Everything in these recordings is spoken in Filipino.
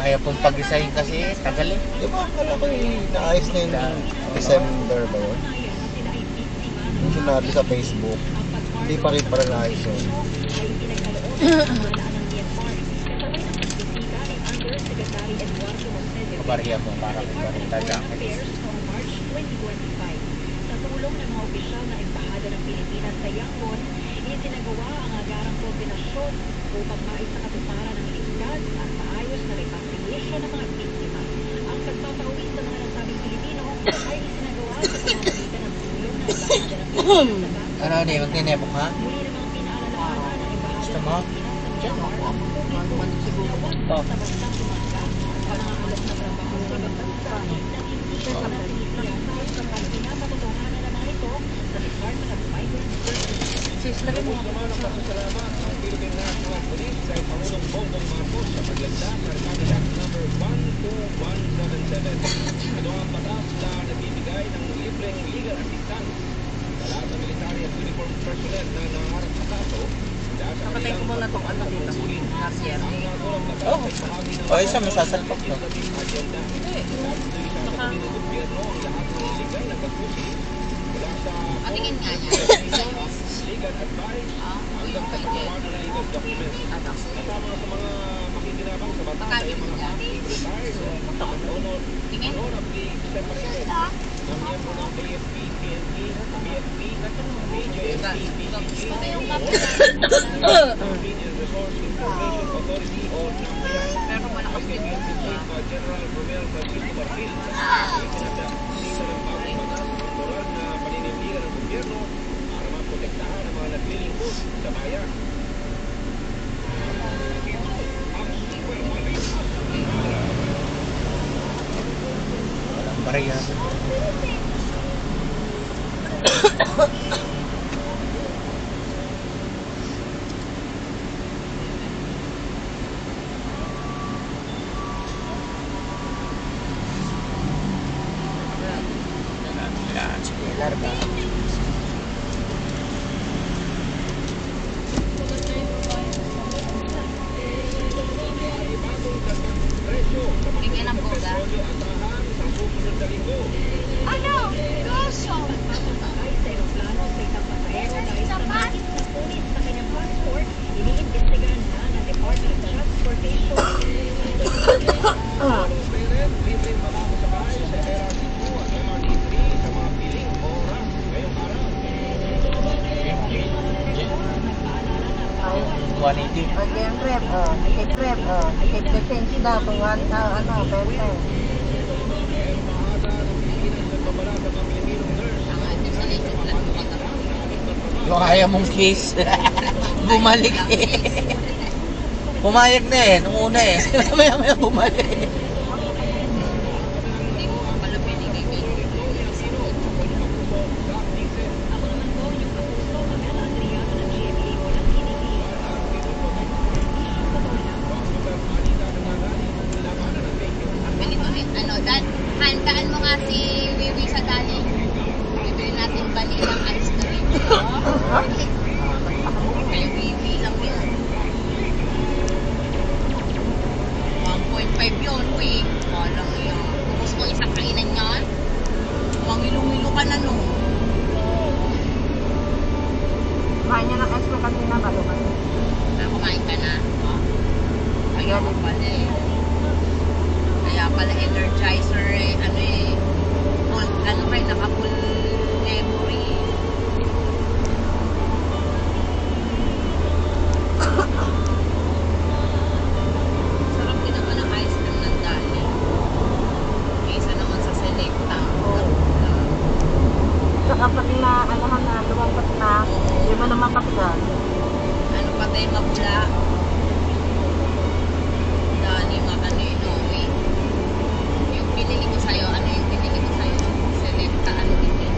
ayaw pong pag-design kasi tagal eh. Di ba, alam ko naayos na yung December ba yun? Yung sinabi sa Facebook, hindi pa rin para naayos yun. Kabariya po, parang barita jacket. Sa tulong ng mga opisyal na embahada ng Pilipinas sa Yangon, isinagawa ang agarang koordinasyon upang maisakatuparan ng ligtas at maayos na repatriation ng mga biktima. Ang pagpapauwi sa mga nasabing Pilipino ay isinagawa sa pamamagitan ng tulong ng embahada ng Pilipinas sa Bangkok. Ano, di magtinebok ha? Muli namang pinaalalahanan ng embahada Gusto ng mo? Pilipinas sa Myanmar ang publiko na huwag sa bansang tumanggap ang mga alok na trabaho sa ibang bansa na hindi kasama sa itinasal kapag pinapatotohanan ng mga ito sa Department of Migrant Services. Lagi mo naman ang pasasalamat ng Philippine National Police kay Pangulong Bongbong Marcos sa paglagda ng Republic Act number 12177. Ito ang batas na nagbibigay ng libreng legal assistance sa lahat ng military at uniform personnel na nangarap sa kaso. Kapatay ko muna itong ano dito, Nasier. Oo. O, isa may sasalpak to. Agenda. Hindi. Sa gobyerno ang lahat ng legal na pagpusi mula sa Patingin nga niya. legal advice hanggang sa pagpapano ng legal documents. Kasama sa mga makikinabang sa batas ay mga active retired Tingin. honorably separated na miyembro ng AFP, PNP, BFP, BJSP, PCG, Philippine Resource Information Authority o NAPIA. Pero malakas din Kay po siya. General Romel Francisco Barfil, itinadya sa ng bagong batas ang moral na paninindigan ng gobyerno para maprotektahan ang mga naglilingkod sa bayan. Walang bariya. Yan, sige, larga. Tingin ang boga. Ano? Goso! Pagpapasakay sa aeroplano sa isang pasahero dahil sa mahigit sa pulis sa kanyang passport, iniimbestigahan na ng Department of Transportation. Libreng makakasakay sa LRT2 at LRT3 sa mga piling oras ngayong araw. 180. Again, rep, ticket rep, ticket change daw, kung ano, pwede. Kaya maaga ng Pilipinas at babala sa mga Pilipinong nurse Ang ito sa legit lang magkakaroon. Yung kaya mong case. Bumalik eh. Pumayag na eh, nung una eh. Maya-maya bumalik. Hindi ko pala pinigigil. Ako naman po yung kapuso Pamela Adriano ng GMA walang hinihila. Ganito rin. Handaan mo nga si Wiwi sa dali. Bibili natin vanilla ice cream. Kay Wiwi lang yan. 1.5 yun, Wiwi. Walang yun. Ubus mo isang kainan yan. Mangilo-milo ka na, no? Kumain niya ng ice cream kanina ba? Kumain ka na. Kaya pala eh. Kaya pala energizer eh. Ano eh. Full, ano kayo, naka-full memory. Sarap din naman ang ice cream ng dali. Kaysa naman sa Selecta. Saka pag na, lumampas na, hindi mo naman kapag. Ano pa tayo mabula? Dali mga ano yun, eh. Yung pinili ko sa'yo, ano yung pinili ko sa'yo? Selecta, ano din yun?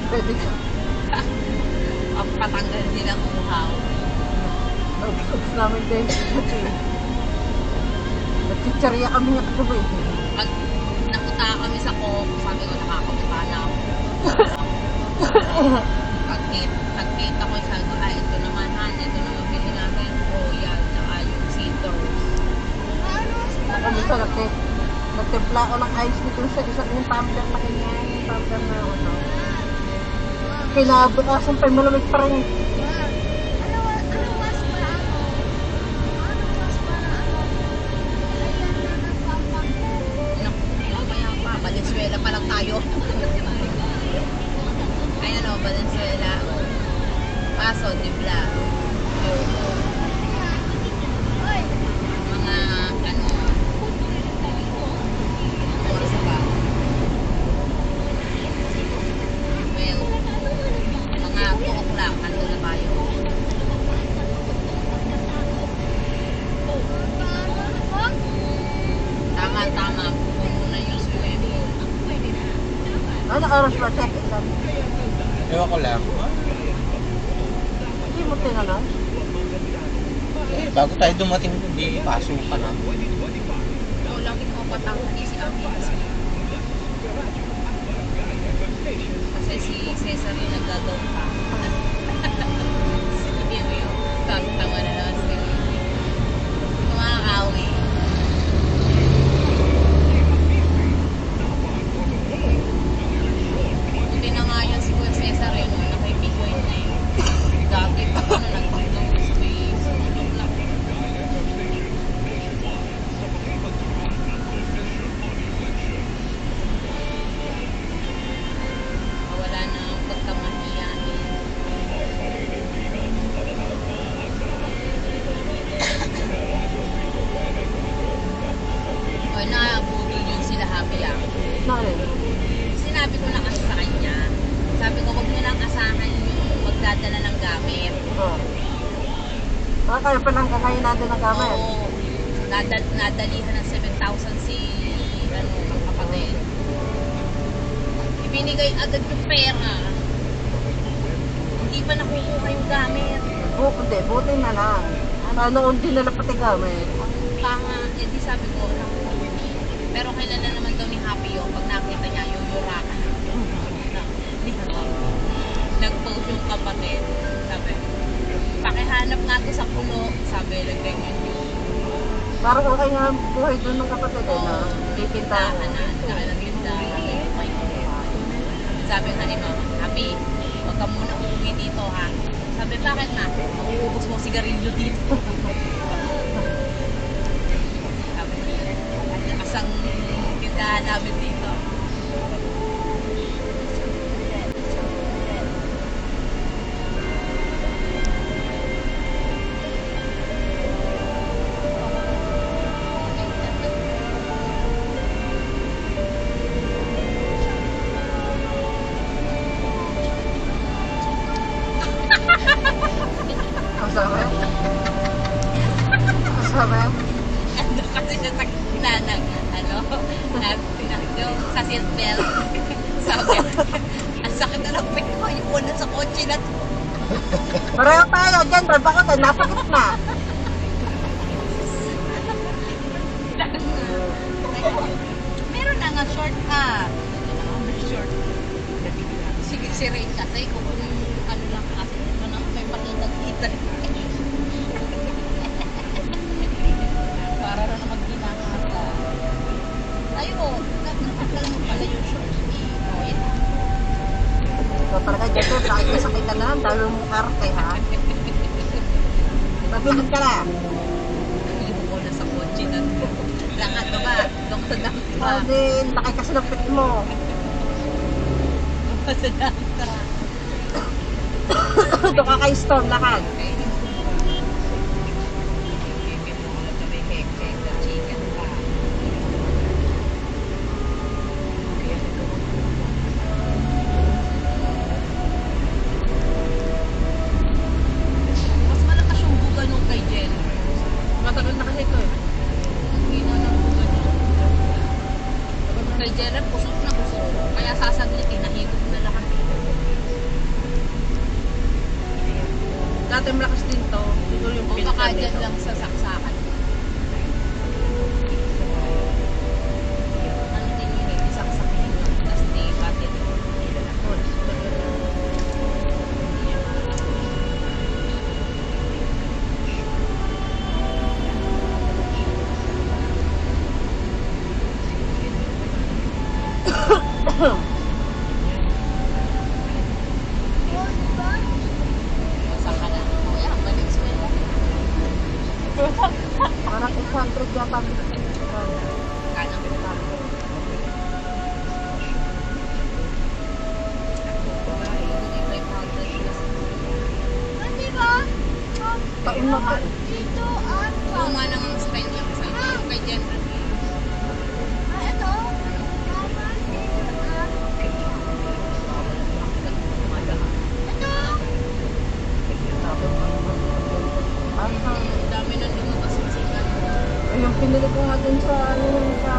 Pwede ka. Ang patanggal din ang uhaw. Ubus namin din. Nagchichariya kami ng gabi. Pag napunta kami sa Coke, sabi ko nakakapunta na ako. Pagkita ko, sabi ko, ito naman Han, ito naman bili natin Royal, tsaka yung Cedars. Kami sa nagtimpla ako ng ice dito sa isang yung tumbler na ganyan. Yung tumbler na ano. Kinabukasan pa malamig pa rin. Mamaya pa, Valenzuela pa lang tayo. Ay ano, Valenzuela. Paso, Dibla. Mga ano, oras pa. Well, mga 2 o'clock, nandun na tayo. Tama, puno na yung swim. Ano oras ba check in? Ewan ko lang. Hindi mo tinanong? Bago tayo dumating, hindi pasok ka na. Oo, lagi ko patangani si Ami kasi si Cesar yung naggagaw pa. Hindi mo yung tama na lang si mga kawi. Buti na nga yan si Kuya Cesar yun, nakibigay na yun. Dati pa ko na nagtulong sa may sulong lang. Wala na ang pagkamahiyain. O naabudol yun sila Happy ah. Sorry. Sinabi ko na kasi sa kanya, sabi ko huwag niyo lang asahan yung magdadala ng gamit. Oo. Kaya pa lang kakain natin ng gamit. Oo, nadalihan ng 7,000 si ang kapatid. Ibinigay agad yung pera. Hindi pa nakukuha yung gamit. Buti na lang. Noon din nila pati gamit. Ang tanga, di sabi ko, pero kilala naman daw ni Happy yung pag nakita niya, yuyurakan. Nag-post yung kapatid. Sabi, pakihanap nga to sa puno. Sabi, nagganyan yun. Parang okay nga ang buhay doon ng kapatid eh, no? Titintahan. Tindahan na, nakalang tindahan. Sabi nga ni Mama, Happy, huwag ka muna uuwi dito ha. Sabi, bakit na? Mauubos mo sigarilyo dito. Sabi, ang lakas ang tindahan namin dito. Ang sabi? Ang sabi? Ano kasi siya sa gitna ng, yung sa seatbelt. Sabi, ang sakit na ng pit ko, yung una sa kotse na to. Pareho tayo dyan, bakit tayo nasa gitna? Meron na nga short ka. Short. Sige, si Ray kasi kung ano lang kasi ito na may pakita-kita. Para na naman ginahasa. Tayo po, nakakala mo pala yung short. Oh, yan. So talaga dito, nakikisakay ka na, dahil mong karte ha. Mabilis ka na. Yung una sa kotse na to. Lakad ka ba? Doon sa dam ka. Hindi, laki kasi ng pit mo. Doon sa dam ka. Doon ka kay Storm, lakad. Mas malakas yung buga nung kay Jen. Matagal na kasi ito eh. Ang hina ng buga niya. Kay Jen, pusok na pusok. Kaya sasaglitin, nahigop na lahat. natin malakas din to. Ito yung O baka filter dyan nito. lang sa saksakan. Ano din yun, isaksakin yun. Tapos di battery. Masa ka na. Kuya, balik school. Parang 800 yata. Kano? Hindi 500 plus. Taon na to. Luma nang ang style niya kasi yung kay General. Ang dami nang lumabas kasi Ay, yung pinili ko nga dun sa, ano yun, sa,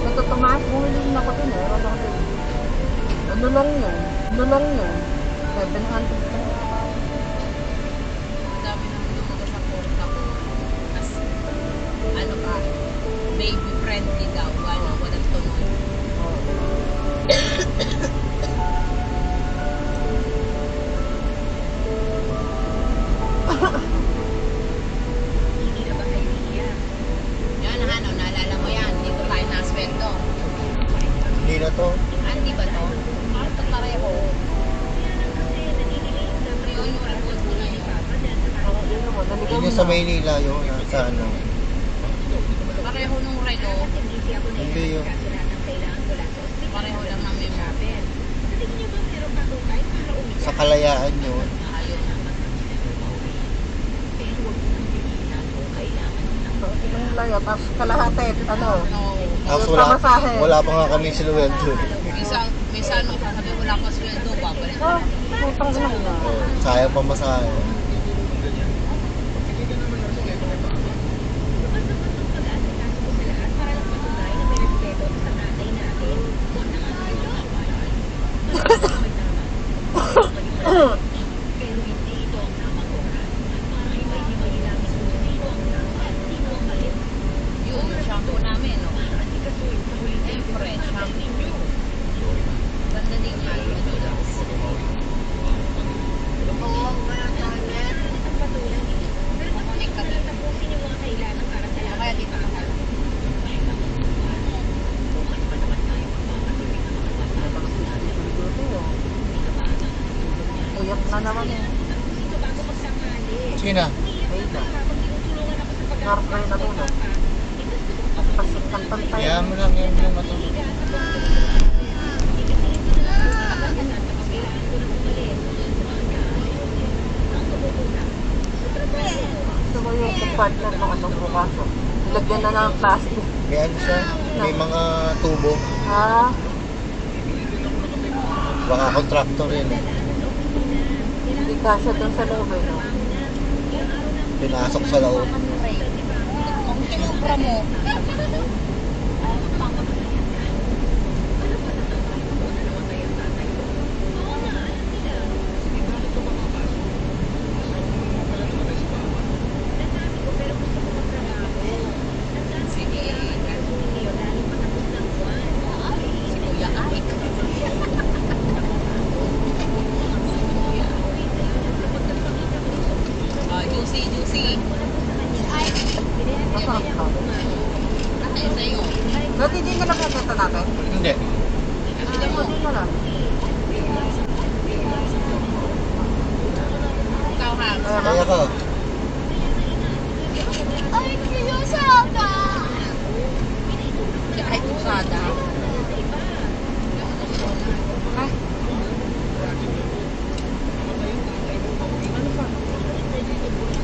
natutumaas, bumili na ako dun, meron ako dun. Ano lang yun? 700 pa. ang dami nang lumabas sa porta ko. Tapos, ano ka, baby friendly daw. Ano, walang tunog. Yan, ano, naalala mo yan. Dito tayo nasweldo. Hindi na to. Hindi ba to? Ito pareho. Yun yung report ko na yun. Yun naman, naligaw Yun yung sa Maynila yun. Sa ano. Pareho nung relo. Hindi yun. Pareho lang ng memo. Sa Kalayaan yun. Ayun. Yung layo, tapos kalahati, ano, No. Tapos Yung pamasahe. wala pa nga kami siluweldo. Minsan, no, sabi wala pa sweldo, babalik. ah, putang ina na. Oh, sayang pa masahe. Yung shampoo namin, no? Siyempre, shampoo. Ganda din yan. Madulas. Kukunik ka dito. O kaya dito ka. Uyak na naman eh. Sina? Ay na. Narpay na doon, no? Pasik ng pantay. Kaya mo lang yan yung matulog. Gusto ko yung partner ng anong bukaso. Ilagyan na ng plastic. May ano siya? May mga tubo. Ha? Baka contractor yun eh. Hindi kasya doon sa loob eh, no? Pinasok sa loob. Kung kinupra mo, sige. Si Kuya Ay. Juicy. Masarap ka. Ayun sa'yo. Dati di na lang nakita natin. Hindi. Hindi mo din na lang. Ikaw ha. Kaya ka. Ay, usada. Ay,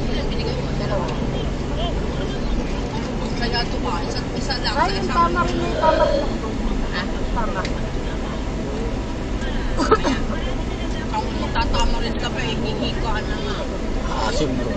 Ilan binigay mo? dalawa. Kaya ito pa, isa lang. Ay, yung tama rin na yung tama rin ako. Ha? Tama. Kung matatama rin ka pa, hihingi ka na nga. Asim ko.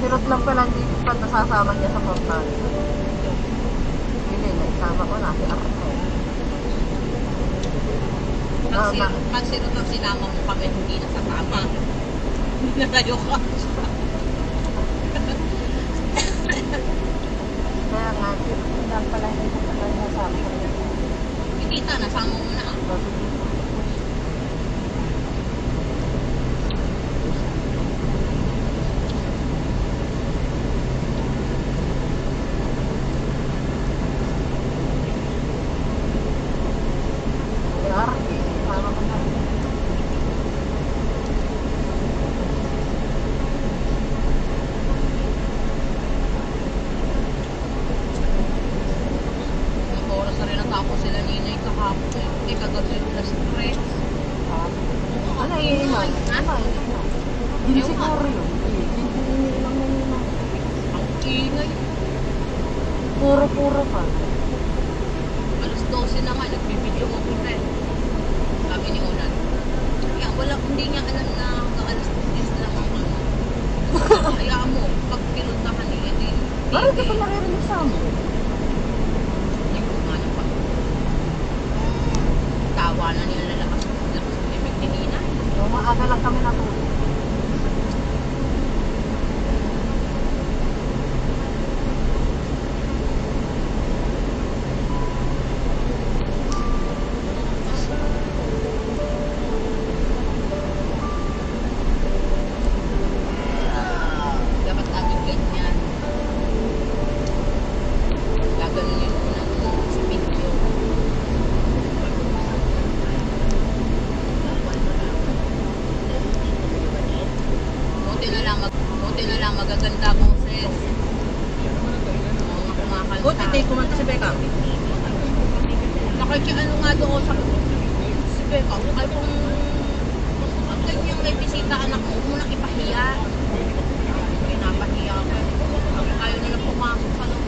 Rod lang pala hindi pa nasasama niya sa portal. Hindi, naisama ko na. Si Arno. Pag si Rod ang sinama mo kami, hindi na sa tama. Hindi na tayo ka. Kaya nga, si Rod lang pala hindi pa pala nasasama ko. Hindi ta, nasama mo na. Ang oras na rin natapos sila ninay kahapon. Hindi kagabi na stress. Ano iinom? Ano iinom? Hindi siguro yun. Hindi iniinom na yun. Ang ingay. Puro-puro pa. Alas 12 na nga, nagbibideo mo kita eh. Sabi ni Ulan. Kaya wala, hindi niya alam na hanggang alas 10 lang ang ano. Hayaan mo, pag pinuntahan niya, hindi. Parang di ko naririnig sa mo. Hindi ko nga na pa. Tawa na nila lakas ng bibig ni Nina. Maaga lang kami natulog. Dapat lagi ganyan. Gaganunin mo ng sa video. Buti na lang magaganda boses. Mga kumakanta. Buti tayo kumanta si Becca. Nakikiano nga doon sa si Becca. Ay kung ganyan may bisita anak mo, huwag mo nang ipahiya. Pinapahiya ka. Ayaw nila pumasok sa loob.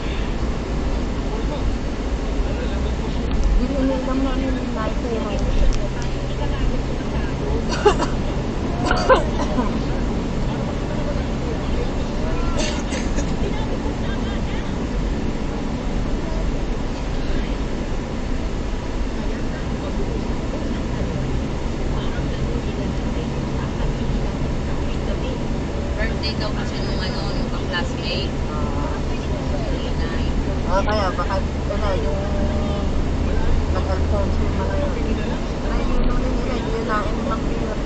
Hindi iniinom na yun yung night pero. Birthday daw kasi nung ano, nung pang-classmate. Kaya baka wala yung nag-alfonso yung mga yun. Ay, yun nung nila, yun nain ng beer.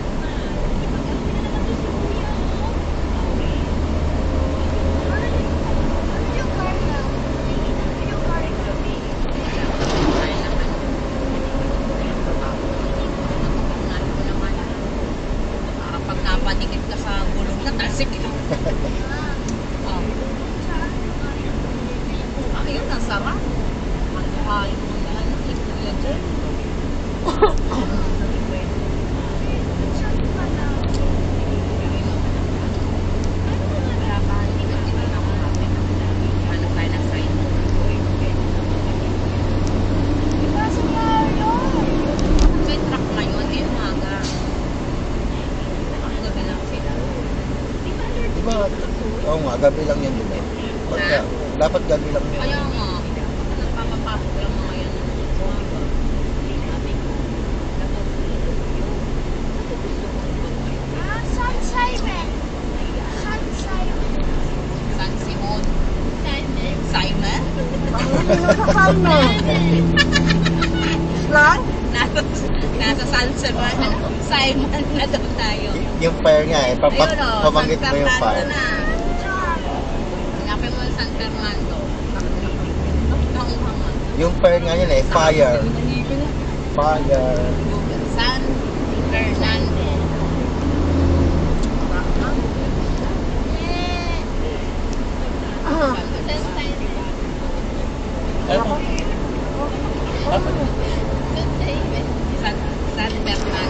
Para pag napadikit ka sa gulong na tasik. Ayun, ang sarap. Ang kain mo na ano, Kuya Jen. Hanap tayo ng sign. May truck ngayon, eh, umaga. Ang gabi lang sila. Di ba? Oo nga, gabi lang yan, di ba? Pagka, dapat gabi lang yan. Kaya nga, nagpapapasok lang mga yan. San Simon. Simon? Panginoon sa Simon. Slang? Nasa San Simon. Ano? Simon na daw tayo. Yung fire nga eh, Ayun o, pabanggit San mo yung Fernando fire. na. Hanapin mo yung San Fernando. Kahunghanga. Yung fire nga yun eh, fire. Fire. San Fernando. Ano? San Fernando.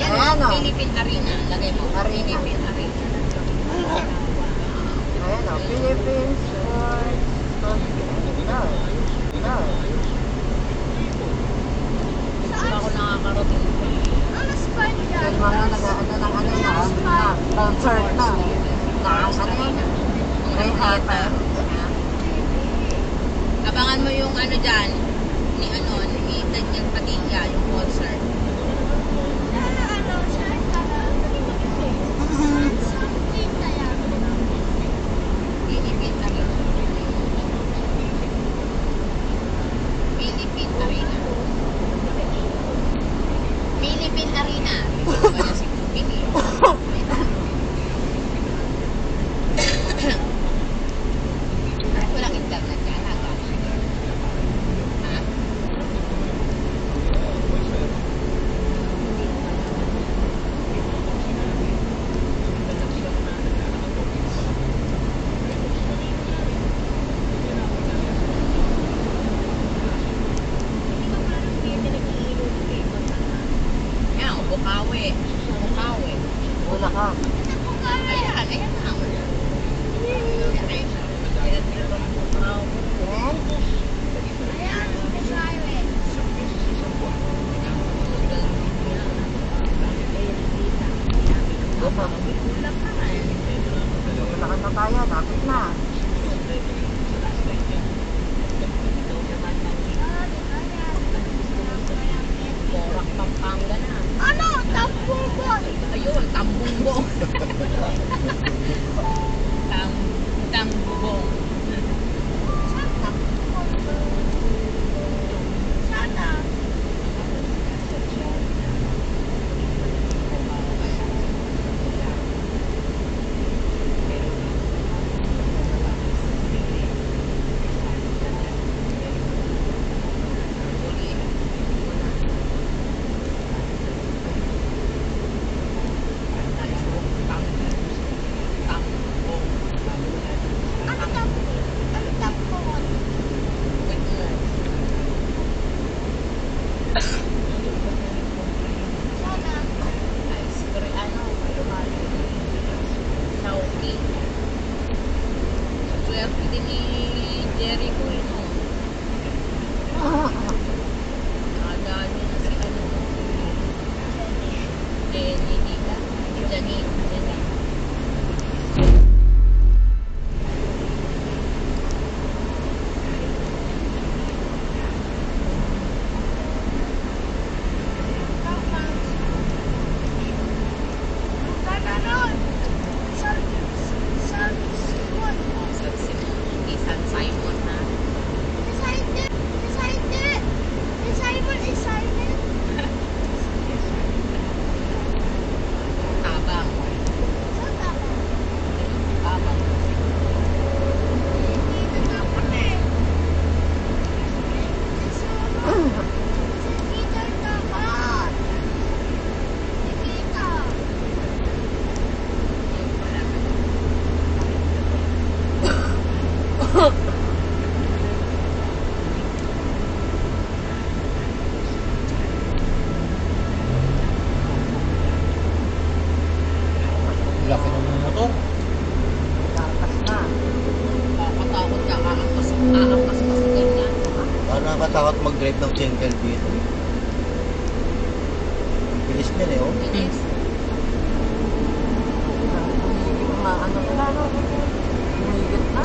Ayan, Ayan, o. Philippine Arena. Lagay mo. Arena. Philippine Arena. Ayan o, Philippine Abangan mo yung ano dyan, ni Daniel Padilla, yung concert. Philippine Arena. Philippine Arena. Philippine Arena. Wala si Pupini. Walang internet yan. Ha? Yan, Bukawi. Bukawi. Wala ka. Ayan, ayan na. Wala ka na tayo. Lapit na. Borak Pampanga na. Ano? Tambubon! Ayun, Tambumbong. Tambubong. Sana. Ano tambubon? Sana. Swerte din ni Jericho, no? Nakadaan niya na si Jenny, di ba? Janine. Sana nun. San Simon. San Simon. Hindi San Simon, ha? Excited. Excited. Excited. Excited. Tabang. Saan ako? Tabang. Dito na kami. Si Peter naman. Nikita. Yung pala. Laki ng mga motor. Lakas na. Kakatakot ka, aangkas pa sa ganyan. Parang nakakatakot mag-drive ng single beat. Bilis niya eh, oh. Bilis. Ano na, no? Humigit na.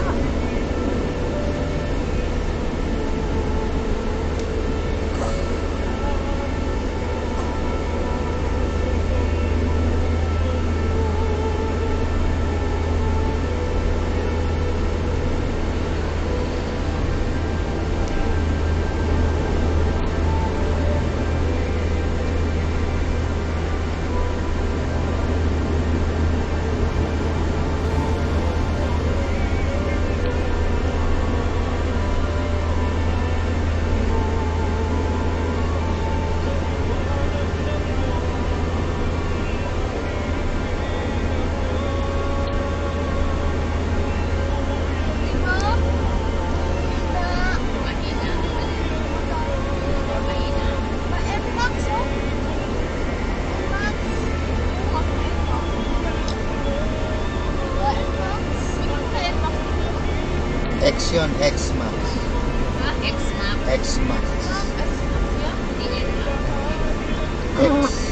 X yun, X-Max. Ha? X-Map. X-Max. Hindi yan. X.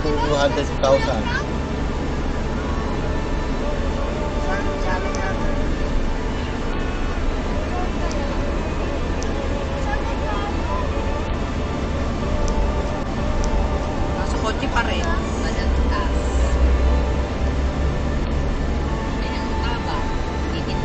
200,000. Nasa kotse pa rin. Malantas. Ay, ano ka ba? Itin.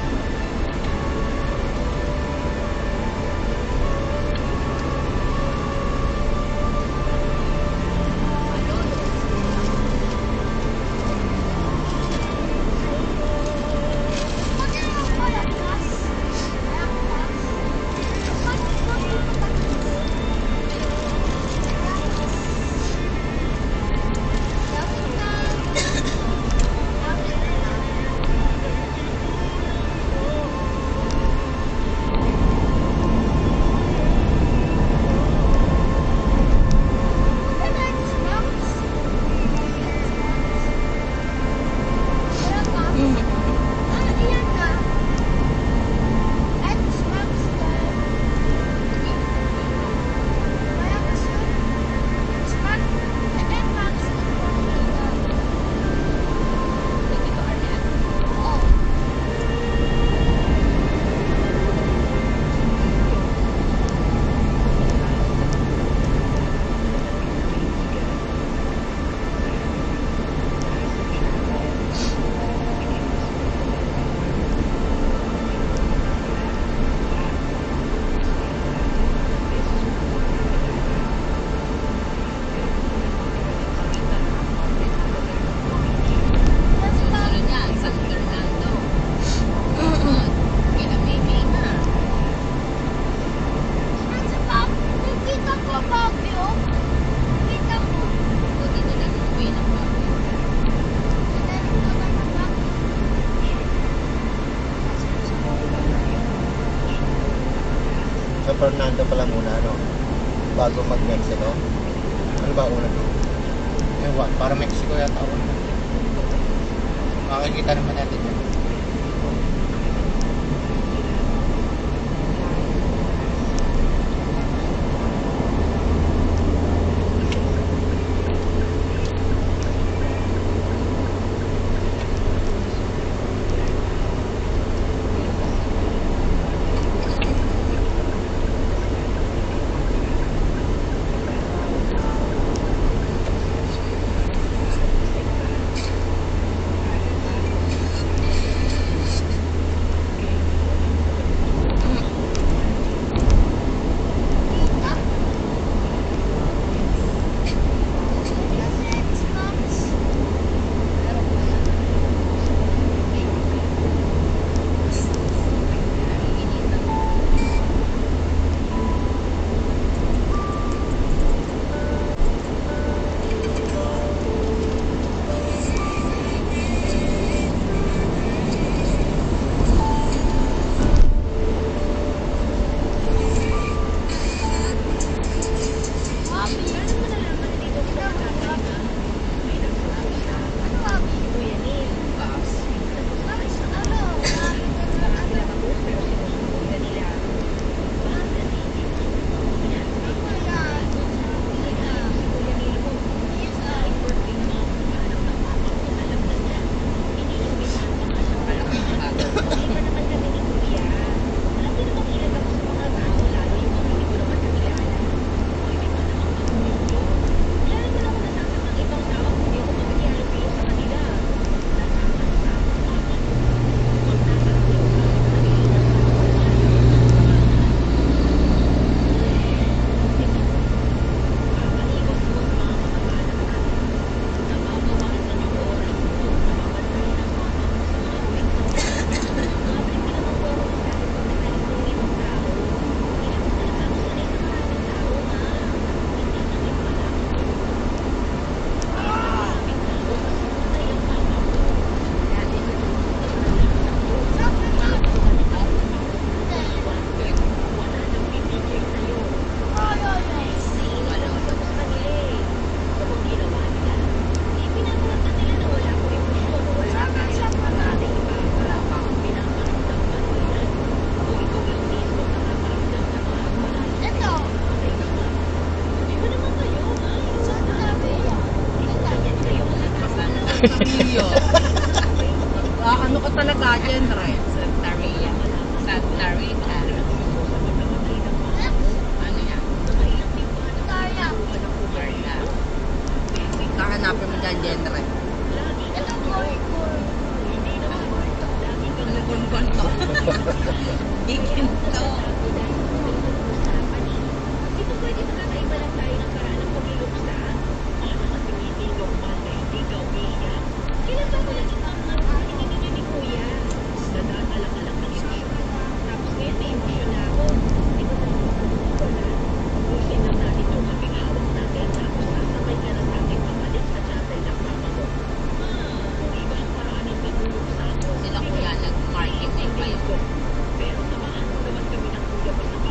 Sunod niya, San Fernando. Kailan may May na. So, dito lang yung way ng Baguio. Sa Fernando pala muna, ano? Bago mag-Mexico. Ano ba una? Ewan, para Mexico yata ako. Makikita naman natin yun. Rio. Ano ka talaga, genre? Santa Rita. Santa Rita. Ano yan? Carla. Kahanapin mo dyan, genre. Ano gungun to? Ikin to. Ito pwede magkakaiba lang tayo ng paraan ng pag-iluksa. Baka naman pinitin normal na hindi ka umiiyak. Kailan ba wala yung mga hinihingi ni Kuya? Nadadala-alang ng emosyon. Tapos ngayon may emosyon na ako. Hindi ko na wala. Busin lang natin yung kaming hawak natin. Tapos sasakay ka ng ating papalit sa channel ng mama mo. Kung iba ang paraan ng pag-iluksa mo. Sila kuya nag-market na yung Pero samahan mo naman kami ng kuya mo sa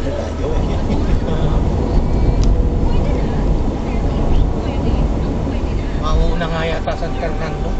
Tayo eh. Mauna nga yata San Fernando.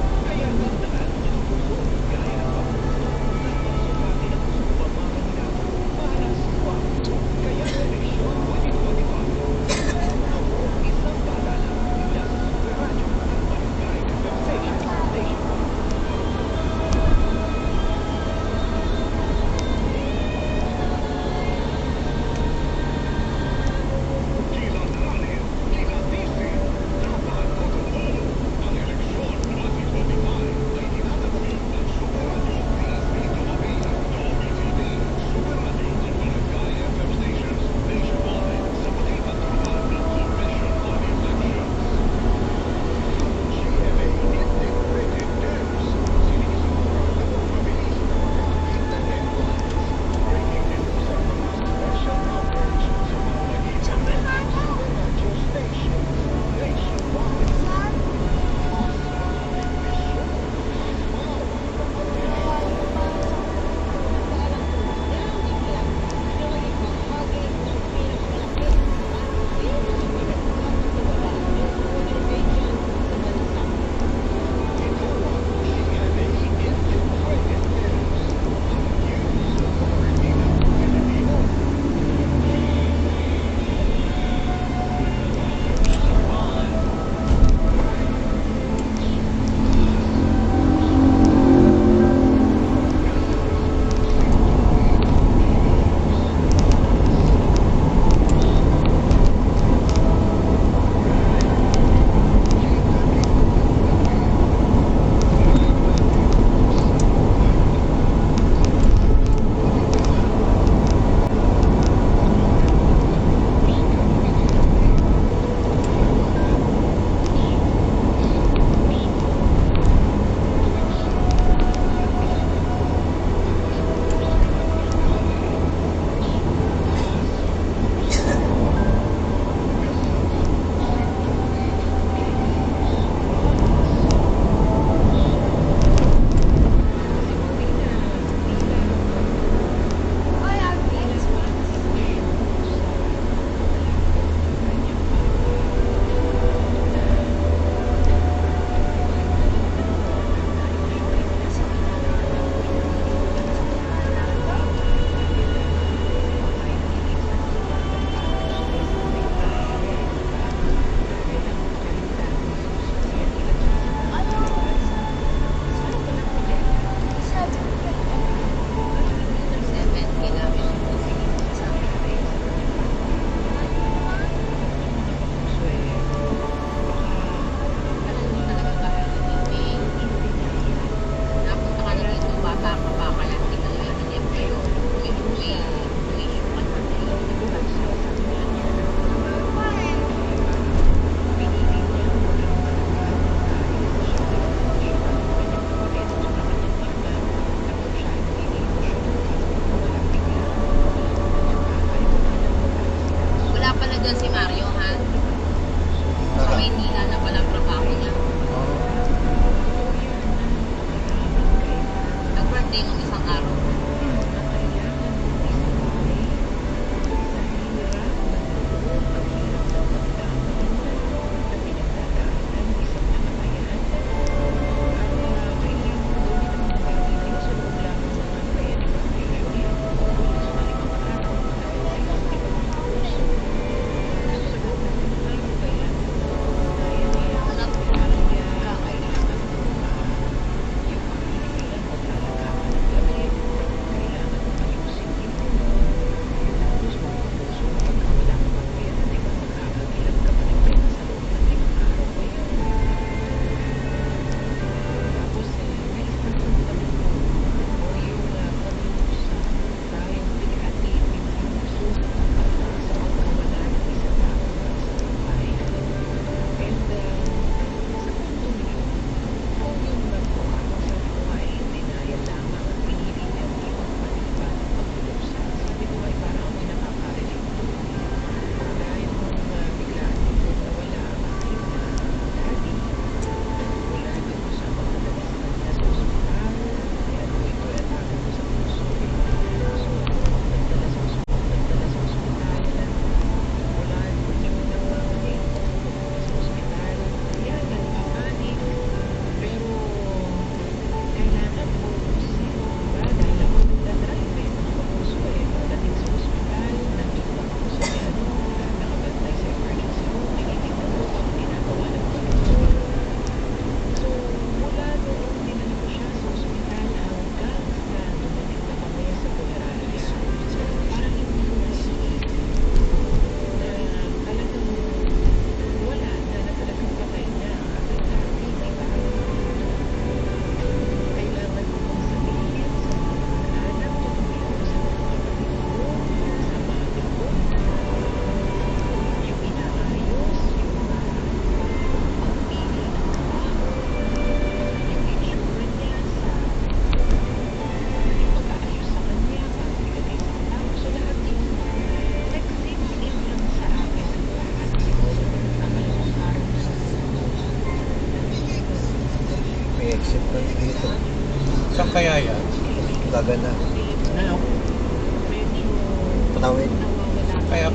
umaga na. Ano? Patawid. Kaya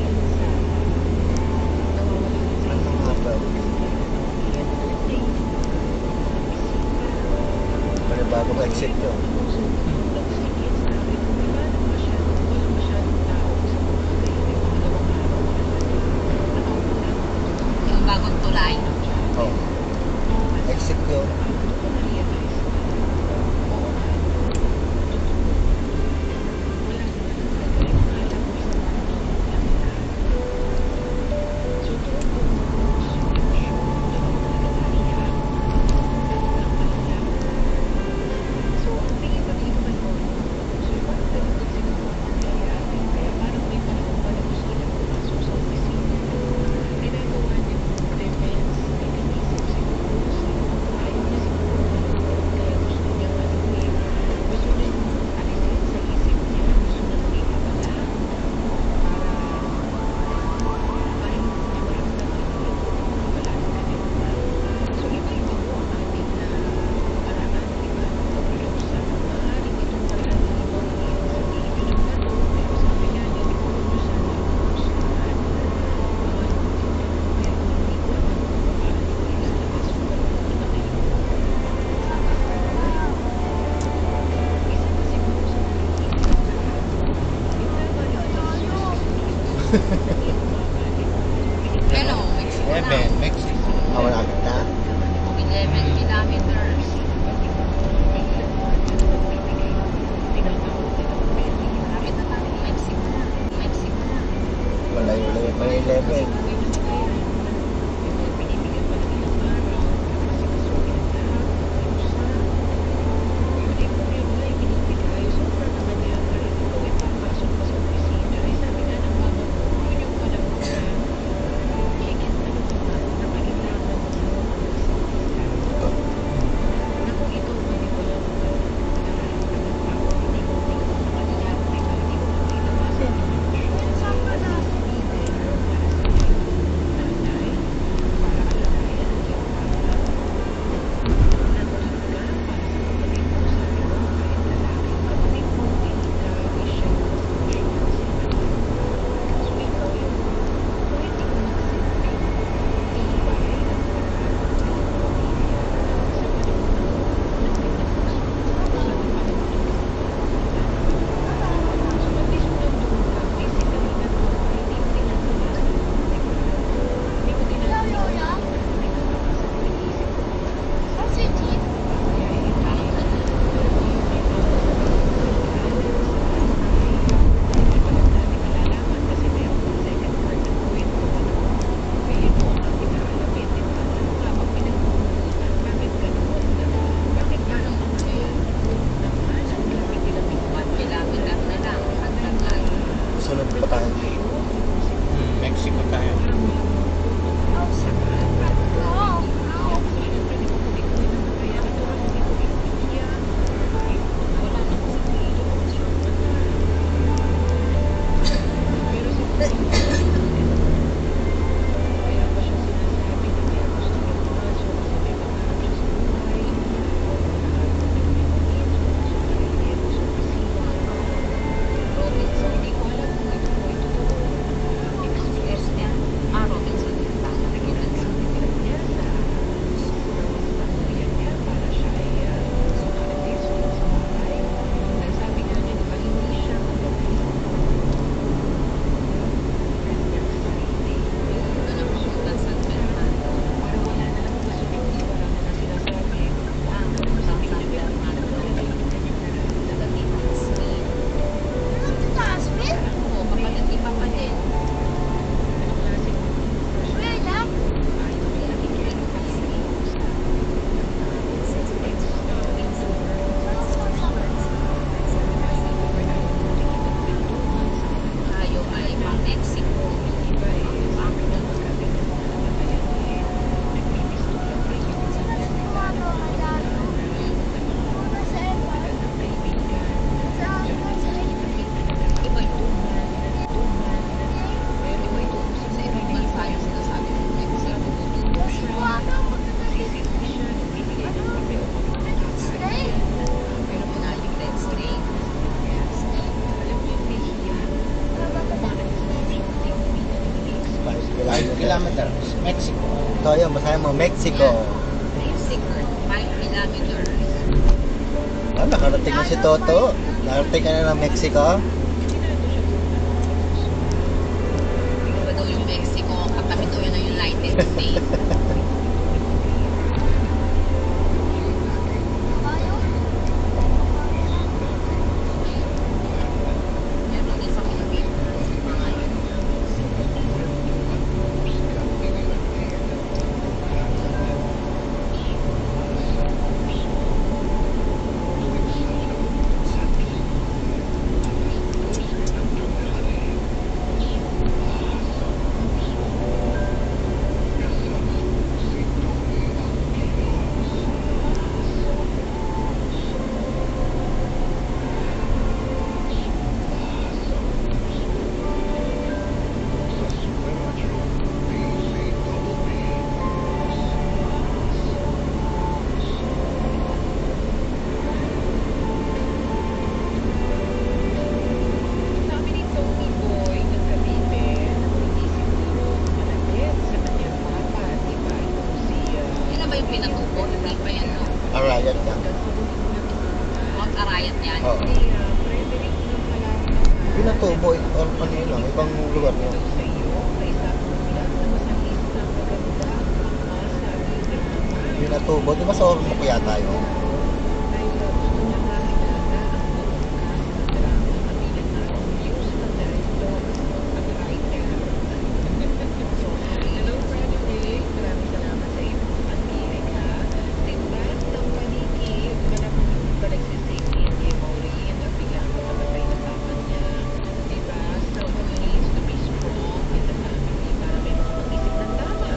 Ano nga ba? Panibagong exit yun. Yung bagong tulay. Oh. Exit yun. Hello, Mexico na. 11, Mexico. Malapit na. 11 kilometers. Malapit na tayo. Mexico na. Mexico na. Malayo-layo pa yung 11. Sunod pa tayo. Mexico tayo. Robinson, hindi ko alam kung ito po ito. Express niya. kilometers. Mexico. So, yun, basahin mo, Mexico. 5 kilometers. Ah, nakarating na si Toto. Nakarating ka na ng Mexico. Iba daw yung Mexico, katabi daw yun ng United States. Meron din sa Pilipinas. Mga yun. Sabi ni Tony Boy ng Cavite, hindi siguro malapit sa kanyang papa, di ba? Itong si Yun na ba yung pinatubo? Hindi pa yan, no? Arayat ka. Mount Arayat yan. Oo. Frederick ng Malacca. Pinatubo, or ano yun lang, ibang lugar yun. Sa iyo, ay sabi mo lang na masahistang maganda ang makmasabi ng mga Pinatubo, di ba sa Ormoc yata yun? ay gusto niya makilala ang bukas ng drama na bilang news na director at writer. So, hello Frederick, maraming salamat sa iyong pag-ibig ha. Timbang ng paniki, malamang ba nagsisingin kay Maureen at biglang makamatay na papa niya. Diba? Someone needs to be strong in the family para may mga mag-isip ng tama.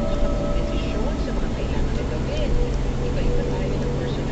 Makapagdesisyon sa mga kailangan na gawin. Iba-iba tayo ng personality.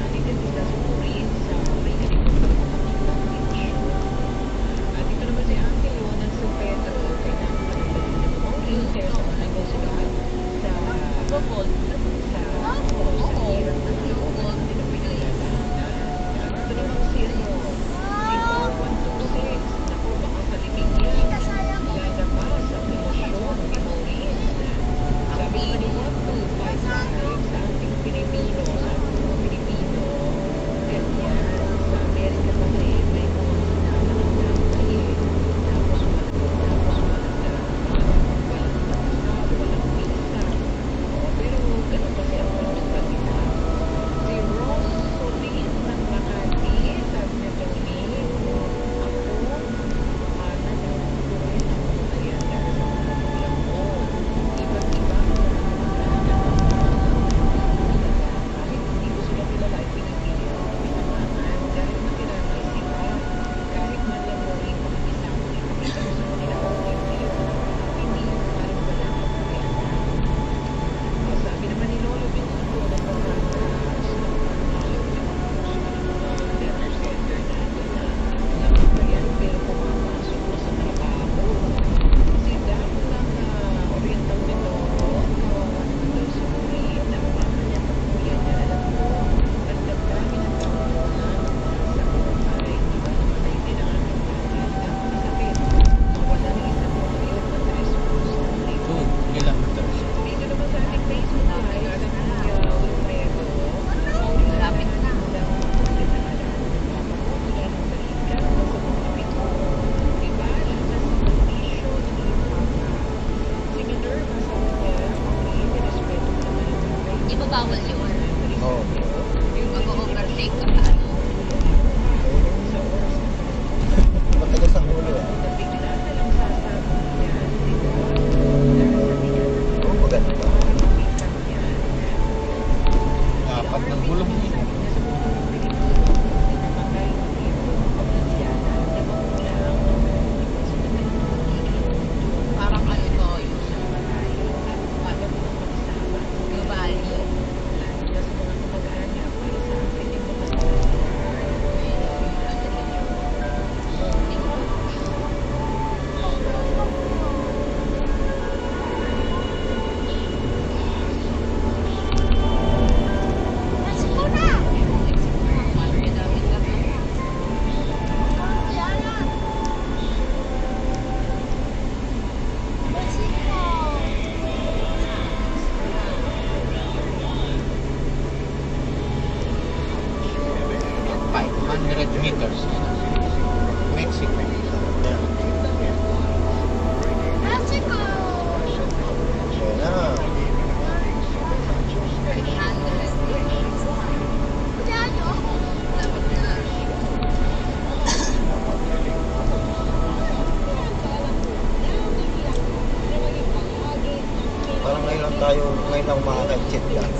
Tayo ngayon lang makaka-cheat lang.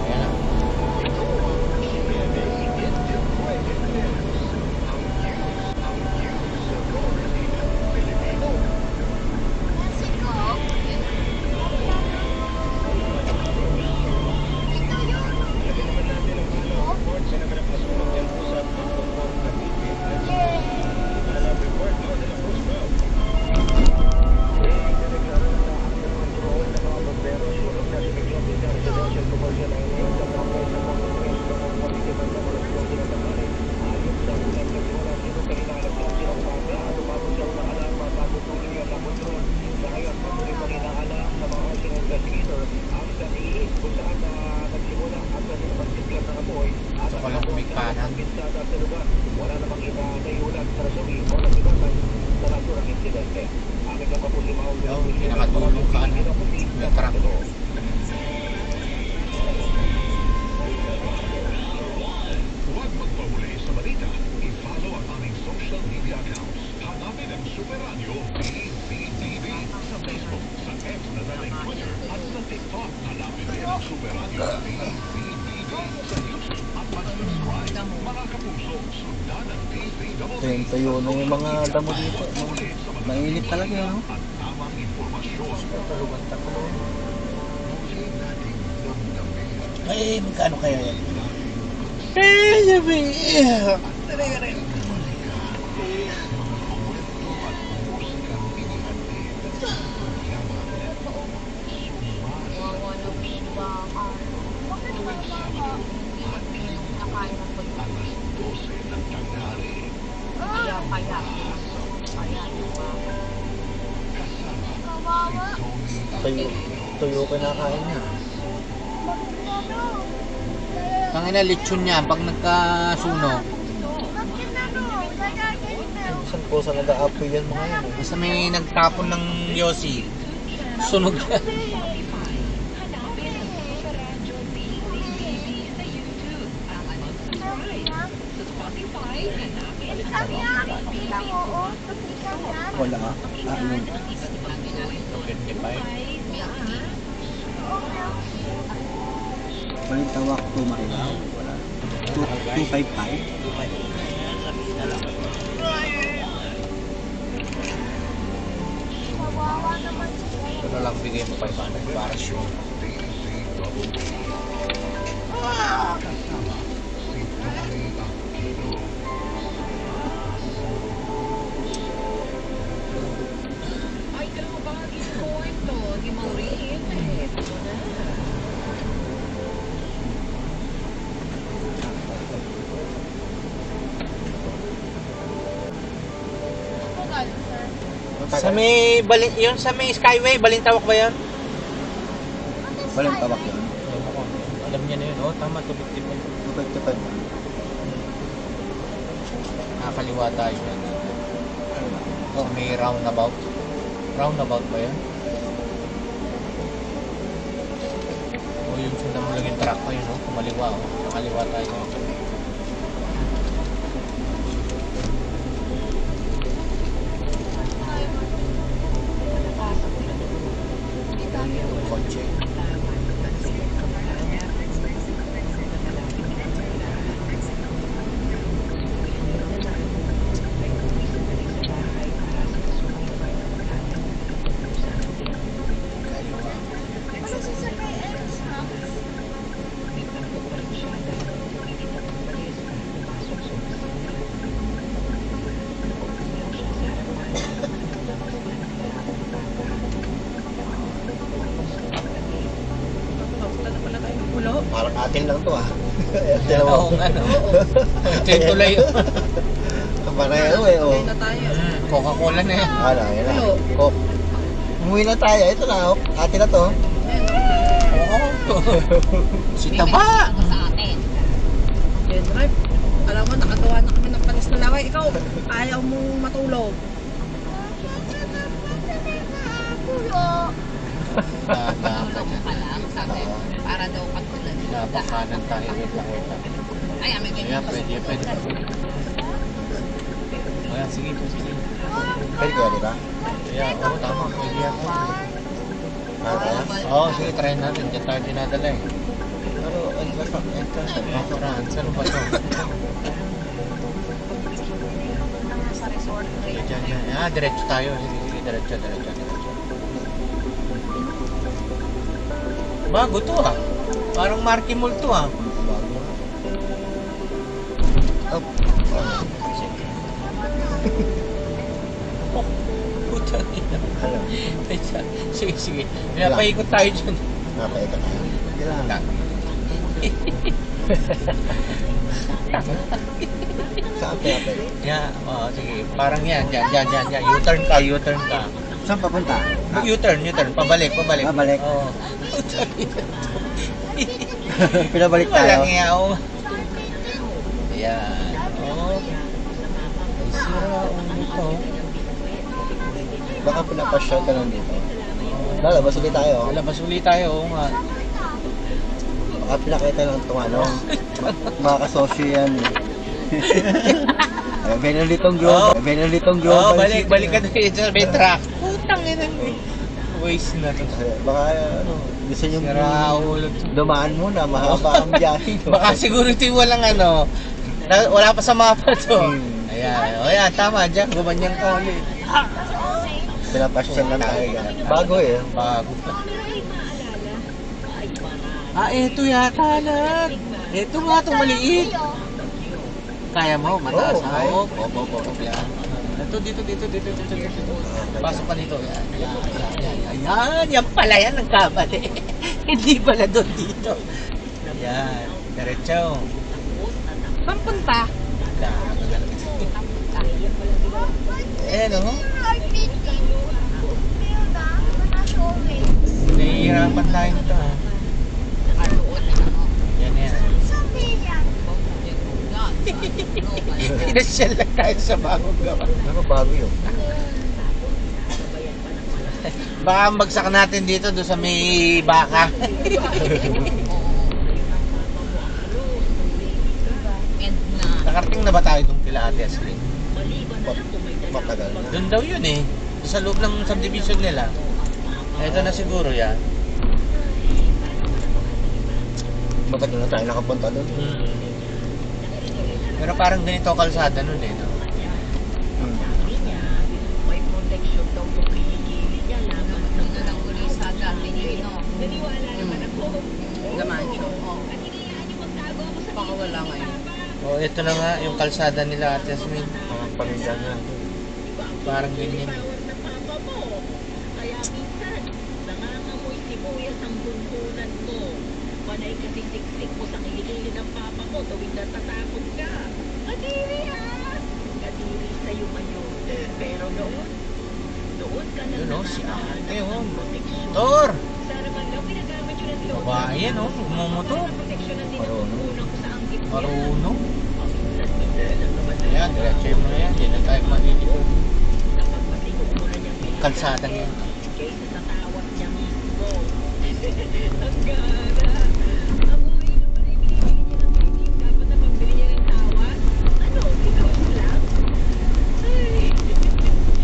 Ayan na. Gusto ko lang kumikpanan. Yung pinakatulong ka ano, yung truck. Huwag magpahuli sa balita. I-follow ang aming social media accounts. Hanapin ang Super Radio PBBB sa Facebook, sa X na dating Twitter at sa TikTok. Hanapin din ang Super Radio PBBB sa YouTube at mag-subscribe. Mga kapuso, sundan ang DPWB. Tuyo na yung mga damo dito. Mainit talaga yun, no? At tamang informasyon. Huli nating damdamin. Ay, magkano kaya yan? Eh, sabi. Tuyo kinakain niya. Tangina lechon niya pag nagkasunog. Saan po sa nag-aapoy yan mga yan? Basta may nagtapon ng yosi. Sunog yan. Wala nga. Ano? 25. Walang tawak to Marilaw. Wala. 255. Ito lang bigay mo 500 para sure. Ay, trabaho ko ito. Di mo rin. Sa may yung sa may Skyway, Balintawak ba 'yan? Walang tawak yan. Alam niya na 'yun. Oh, tama 255. 255. Nakakaliwa tayo. Oh, may roundabout. Roundabout ba 'yan? Oh, yung sundan mo lang yung truck ko yun, oh. Kumaliwa, oh. Nakaliwa tayo. Kotse. Parang atin lang to ah. Ayan, Oo nga, no? Ito yung tulay. Pareho eh, oh. Coca-Cola na yan. Ano, yan na. Coke. Umuwi na tayo. Ito na, oh. Atin na to. Oo. Si Taba. Sa atin. Jen Ripe, alam mo, nakagawa na kami ng panis na laway. Ikaw, ayaw mong matulog. Tulong pa lang. Sabi, para daw katulad. Napakanan tayo. Wait lang. Ay, may Ayan, pwede. Kaya, sige po, sige. Pwede kaya, di ba? Kaya, oo, tama. Pwede ako. Kaya? Oo, sige, try natin. Diyan tayo dinadala eh. Pero, ano ba ito? France, ano ba ito? Sa resort. Diyan. Ah, diretso tayo. Sige, diretso. Bago to ah. Parang Marky Mall to ah. Bago. Oh. Oh, putang ina. Ano? Sige. Pinapaikot tayo dyan. Napaikot na. Hindi lang. Saan pinapay? Yeah, sige. Parang yan. Diyan. U-turn ka. Saan papunta? U-turn. Pabalik. Pabalik. Oo. Pinabalik tayo. Walang yaw. Ayan. Oh. Ay, sira ulo to. Baka pinapashow ka lang dito. Lalabas ulit tayo. Lalabas ulit tayo. Oo nga. Baka pinakita lang itong ano. Mga kasosyo yan. Benelitong Global. Benelitong Global. Balik ka doon sa may truck. Putang ina. Waste na to. Baka ano, gusto nyo Sira ulo to. dumaan muna, mahaba ang biyahe. Baka siguro ito yung walang ano. Wala pa sa mapa to. Hmm. Ayan, tama dyan. Gumanyan ka ulit. Pinapasyon lang tayo yan. Bago eh. Bago. Ito yata na. Ito nga itong maliit. Kaya mo, mataas Oo, ha? kaya. Opo. Yan. Ito, dito. Pasok pa dito. Yan. Yan pala yan ang kamali. Hindi pala doon dito. Yan. Diretso. Saan punta? No? Nahihirapan tayo nito ha. Yan. Pinasyal lang tayo sa bagong gawa. Ano bago yun? Baka bagsak natin dito doon sa may baka. And na. Nakarating na ba tayo doon kila Ate Ashley? Matagal na. Doon daw yun eh. Sa loob ng subdivision nila. Ito na siguro yan. Matagal na tayo nakapunta doon. Pero parang ganito ang kalsada nun eh. No? May protection daw yung kilikili niya lang. Nung na lang uli sa dati niyo, no? Naniwala naman ako. Gamacho. Baka wala ngayon. Ito na nga yung kalsada nila Ate Asmin. Parang paninda na. Parang ganyan. Na papa mo. Kaya minsan, nangangamoy sibuyas ang buntunan mo. Panay kasi siksik mo sa kilikili ng papa mo tuwing natatakot ka. Kadiri ha! Kadiri sa'yo ngayon. Pero noon ka na Yun o, si Ate o. proteksyon. Tor! Sana man daw pinagamit yun ang loob. Babae yan o. Gumumotor. Proteksyon ang tinutulong ko sa anggit niya. Marunong. Minsan lang naman na Ayan, diretso mo na yan. Hindi na tayo malilito. kapag matigok mo na niyang Kalsada yan. kaysa sa tawat niya mismo. Ang gara. Ang uwi naman ay binibili niya ng bibig. Dapat na pambili niya ng tawat. Ano, ikaw lang? Ay,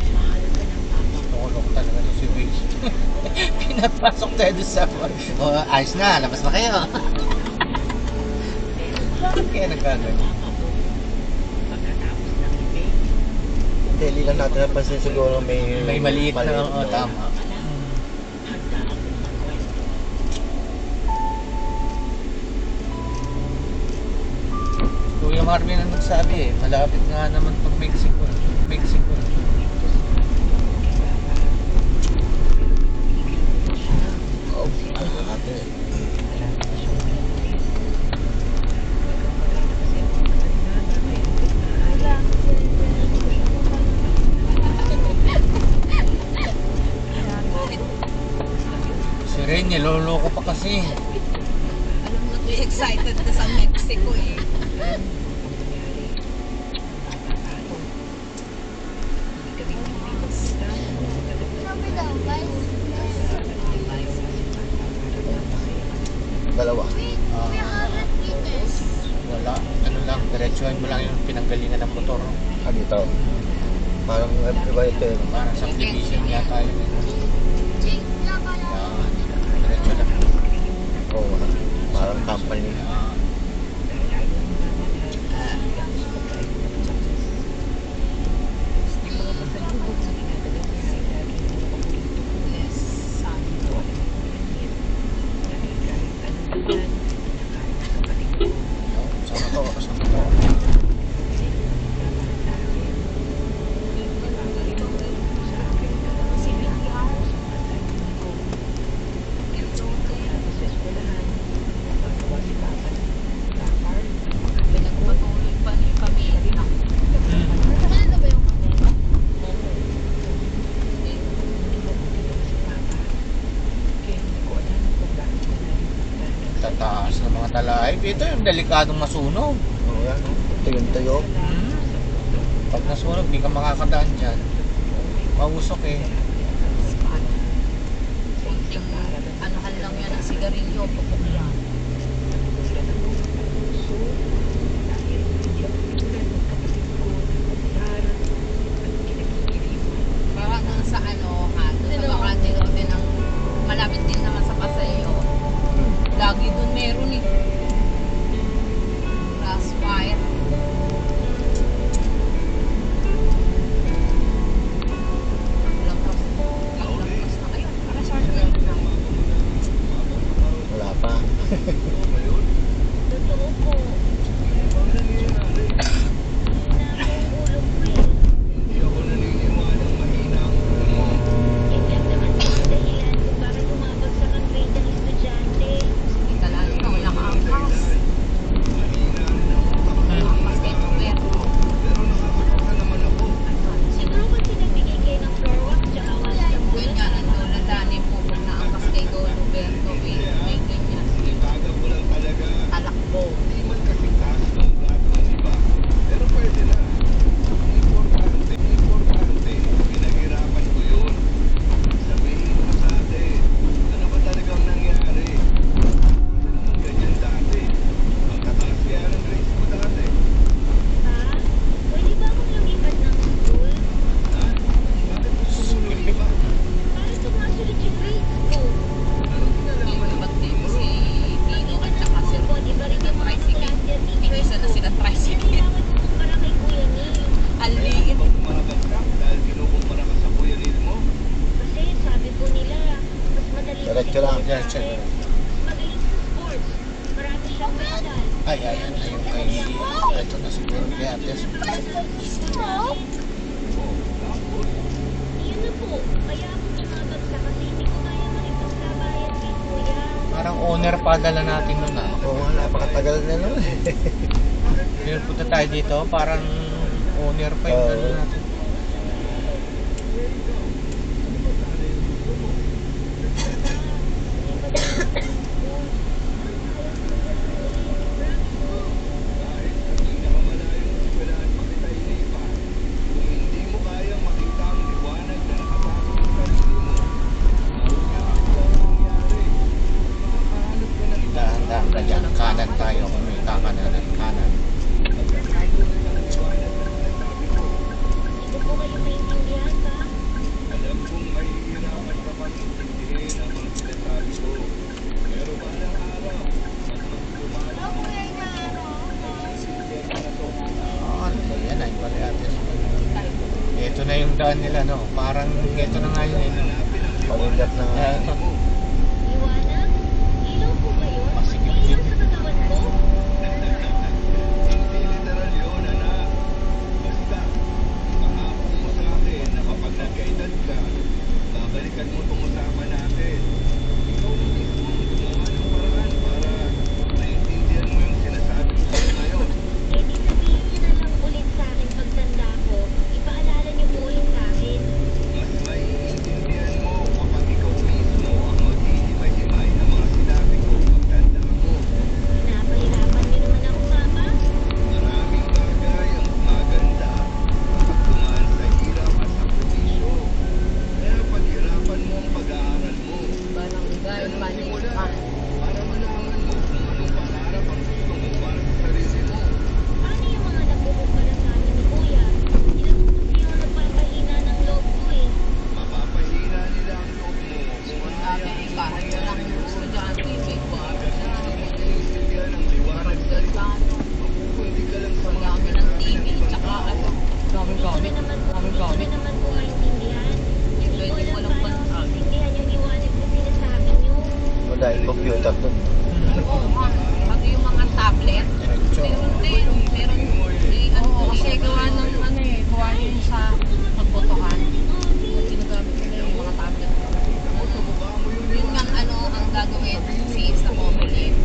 mahal ka ng papa. Tukulok talaga to si Wish. Pinapasok tayo doon sa... ayos na. Labas na kayo. Bakit kaya nagkagano? Pagkatapos ng ibig, Hindi lang natin napansin siguro May maliit na. no? Tama. handa ang mga kwento. Kuya Marvin ang nagsabi eh. Malapit nga naman pag Mexico. Ate. Si Ren, niloloko pa kasi. Alam mo, to excited na sa Mexico eh. Dalawa. Wala. Ano lang, diretsuhan mo lang yung pinanggalingan ng motor. Dito. Iba ito yun. Parang subdivision yata yun. Yan. Diretso lang. Oo, parang company. Sama to, kasama to. Pinagpatuloy pa ni Pamela. Tataas ng mga talahib. Ito yung delikadong masunog. Oo, yan. Ito yung tuyo. Pag nasunog, di ka makakadaan dyan. Mausok eh. Kunting anuhan lang yan ang sigarilyo, pupok yan. Parang dun sa ano, ha, dun sa Makati doon din ang malapit din naman sa Paseo. Lagi dun meron eh. Crossfire. Lagpas na kayo. Para sa Wala pa. Totoo po. Yan naman po ang dahilan kung bakit bumabagsak ang grade ng estudyante. Kita lalo na walang angkas. Angkas kay Roberto. Siguro kasi nagbigay kayo ng floor wax tsaka wax ng Yun nga, nandun na dani po na angkas kay Go Roberto. May ganyan. Talakbo. Pero pwede na. Importante, pinaghirapan ko yun. Sabihin mo sa atin, ano ba talagang nangyari? Ano naman ganyan dati? Ang tataas kaya ng grades ko dati. Ha? Pwede ba akong lumipat ng school? Ha? Bakit gusto mo lumipat? Para sumasulit yung grades ko. Anong kinalaman ng Ba't dito si Pino at saka si Po, di ba rin yung mga Tricycle? last year May teachers isa na ko? sila tricycle. Kailangan ko kumpara kay Kuya Neil. Ang liit. Pag kumabagsak dahil kinukumpara ka sa Kuya Neil mo? Kasi sabi po nila, mas madali Diretso lang. Diretso lang. magaling sa sports. Marami siyang medal. Ay, yung kay... Ito na siguro kay Ates. Yun na po. Kaya ako bumabagsak kasi hindi ko kaya makipagsabayan kay Kuya. Parang owner pa dala natin nun ah. Oo, napakatagal na nun. Punta tayo dito, parang owner pa yung dala natin. Pinakamalayong eskwelahan pa kita inipan. Kung hindi mo kayang makita ang liwanag na nakapasok sa sarili mo, ako ang nangyari. Makahanap ka ng iba. Dahan-dahan ka dyan. Kanan tayo kung may kakanan at kanan. Hindi ko po kayo maintindihan ba? Alam kong mahihirapan ka pa intindihin ang mga sinasabi ko. Pero balang araw, mas maglumalang mo. Nagsisilbihan ka na to. Yan ay pala Ates. Ito na yung daan nila, no? Parang ito na nga yun. Hanapin ang Pag-ingat na nga. Ito. Liwanag? Ilaw po ba yun? Masikip May ilaw din. sa katawan ko? Hindi literal yun, anak. Basta, pangako mo sa akin na kapag nagkaedad ka, babalikan mo itong usapan natin. Ikaw na mismo ang gumawa ng paraan para maintindihan mo yung sinasabi ko sa'yo ngayon. Eh di sabihin niyo na lang ulit sa akin pagtanda ko. Ipaalala niyo po ulit sa akin. Mas maiintindihan mo kapag ikaw mismo ang Chat doon. Oo, pati yung mga tablet. Meron din. Meron. Oo, kasi gawa ng ano eh, gawa niyo yung sa pagbotohan. Yung ginagamit nila yung mga tablet. Yun nga ano ang gagawin sa mobile.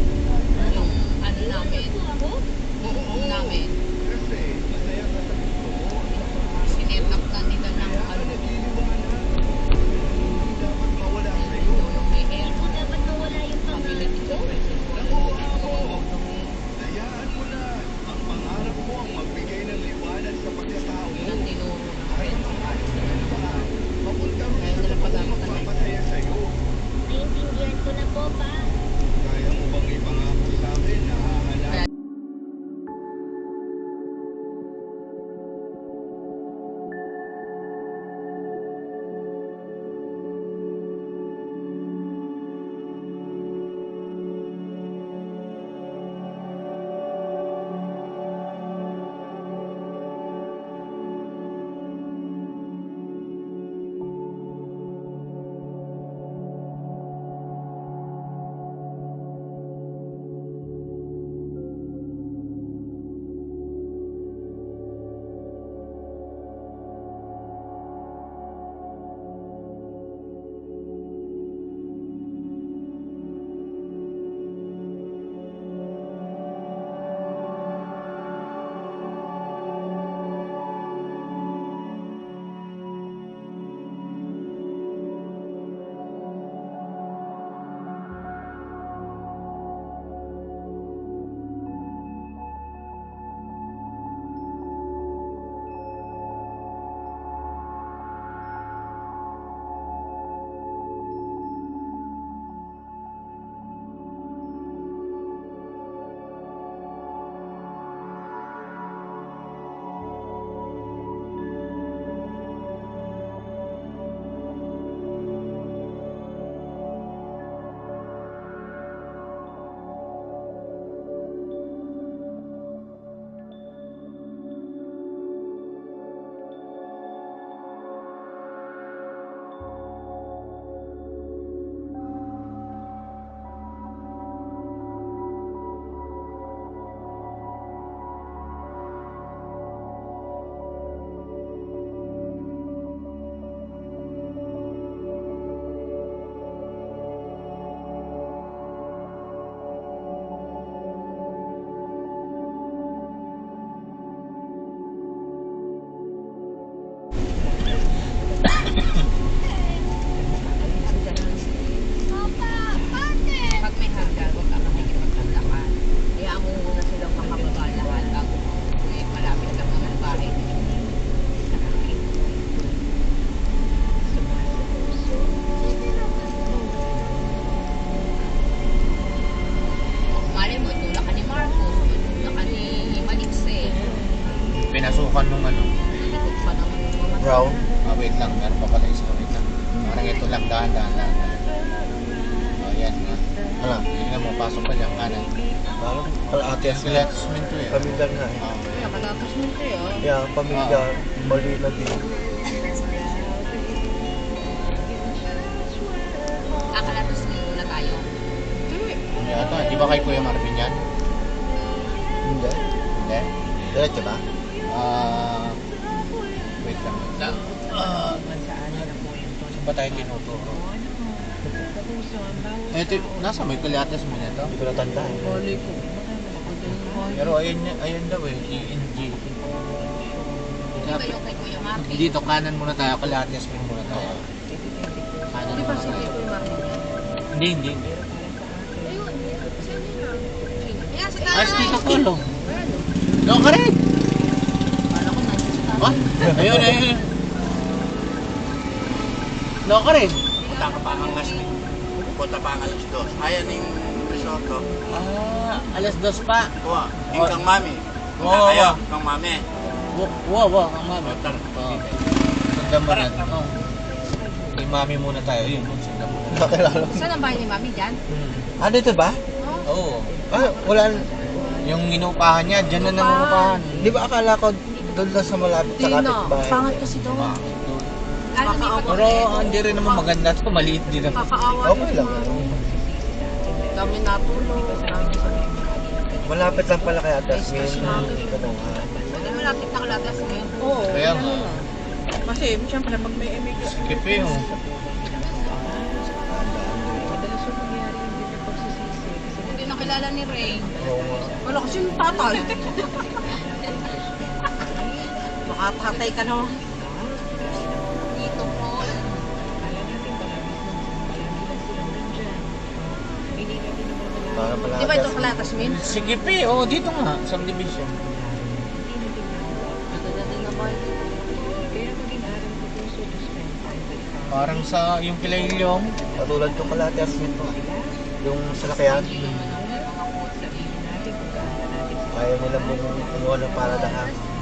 Yung ano namin. Namin. Sinet up na nila ng ano. Yung may air. Pamilya dito. Hayaan mo na. Ang pangarap mo ang magbigay ng liwanag sa pagkatao mo. Yung tinuro namin. Papunta Kaya nila paggamit na papasaya sa'yo. Naiintindihan ko na po, Pa. Kaya mo bang ipangako sa akin na hahanap pag may hanggan, huwag ka makikipagkandakan. Kaya mo muna silang makababa lahat bago malapit lang naman bahay nila. Malay mo, itulak ka ni Marcos, itulak ka ni Manix eh. Pinasukan nung ano. Nalikot pa naman yung mga Brown. Wait lang, meron pa pala isa. Wait lang. Parang ito lang, dahan. Oh, yan. Ano? Tingnan mo, pasok pa dyan, kanan. Parang kalahati ang Sila, suminto eh. pamilyar nga eh. Ah, Kaya kalapos mo kayo. Yeah, pamilyar. Mali na din. akalatos muna tayo. Hindi ata, di ba kay Kuya Marvin yan? Hindi. Hindi. Diretso ba? Wait lang. Saan ba tayo tinuturo? Ito, nasa may Kaliates mo nito. Hindi ko natandaan. Bali ko. Pero ayun daw eh, TNG. Ito yung kay Kuya Marvin. Dito, kanan muna tayo, Kaliates mo muna tayo. Kanan Di ba muna sa tayo. Kuya Marvin yan? Hindi. Yan, sa Ay, si Tito Polo. Ayan. Doon ka rin! Kala ko nandiyan sa Ha? Ayun. Doon ka rin. Punta ka pa ang Asli. Punta pa ang alas 2. Ayan yung risotto. Alas 2 pa. Kuha. Yung kang mami. Punta Oo, kayo. oo. Kang mami. Wow, ang mami. Tara. Sundan mo na. Kay mami muna tayo. Yun, sundan mo na. Nakakilala ko. Saan ang bahay ni Mami dyan? Ah, dito ba? Oo. Ah, wala. Yung inuupahan niya, dyan na nangungupahan. Di ba akala ko doon lang sa malapit sa Di na. kapitbahay? Pangat kasi doon. Ano di pa Pero hindi rin naman maganda to, maliit din naman. Kakaawa Okay lang. Kami natulog. Malapit lang pala kay Atasmin. Ganungan. Hindi malapit na kalatas ngayon. Oo. Kaya ano nga. na. Kasi, siyempre, pag may immigration. Skip eh, oh. Hindi nakilala ni Ray. Oo nga. Wala kasi yung tatay. Baka tatay ka naman. Dito po. Para pala Di ba ito Atasmin. pala, Tasmin? Skip eh, oh, dito nga, subdivision. Parang sa yung Kilaylong. Katulad ko pala Atasmin po. Yung salakyan. Ayaw nila kumuha ng paradahan.